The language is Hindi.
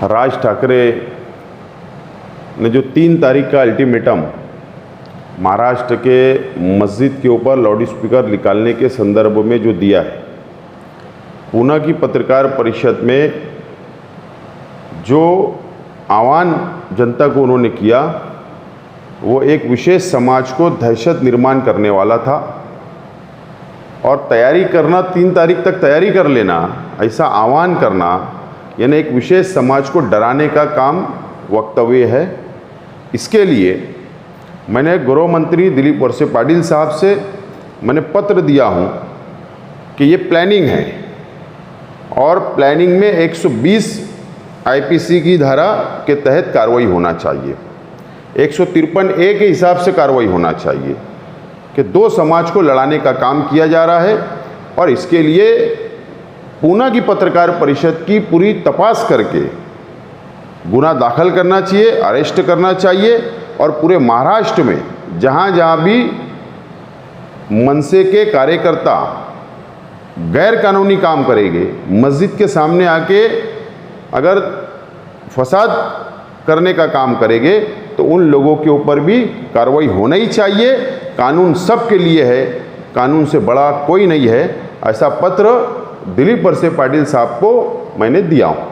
राज ठाकरे ने जो 3 तारीख का अल्टीमेटम महाराष्ट्र के मस्जिद के ऊपर लाउड स्पीकर निकालने के संदर्भ में जो दिया है, पूना की पत्रकार परिषद में जो आह्वान जनता को उन्होंने किया, वो एक विशेष समाज को दहशत निर्माण करने वाला था। और तैयारी करना, 3 तारीख तक तैयारी कर लेना, ऐसा आह्वान करना, यानी एक विशेष समाज को डराने का काम वक्तव्य है। इसके लिए मैंने गृह मंत्री दिलीप वळसे पाटील साहब से मैंने पत्र दिया हूँ कि ये प्लानिंग है और प्लानिंग में 120 आईपीसी की धारा के तहत कार्रवाई होना चाहिए, 153A के हिसाब से कार्रवाई होना चाहिए कि 2 समाज को लड़ाने का काम किया जा रहा है। और इसके लिए पूना की पत्रकार परिषद की पूरी तपास करके गुना दाखिल करना चाहिए, अरेस्ट करना चाहिए। और पूरे महाराष्ट्र में जहाँ जहाँ भी मनसे के कार्यकर्ता गैर कानूनी काम करेंगे, मस्जिद के सामने आके अगर फसाद करने का काम करेंगे, तो उन लोगों के ऊपर भी कार्रवाई होना ही चाहिए। कानून सबके लिए है, कानून से बड़ा कोई नहीं है। ऐसा पत्र दिलीप वळसे पाटील साहब को मैंने दिया हूँ।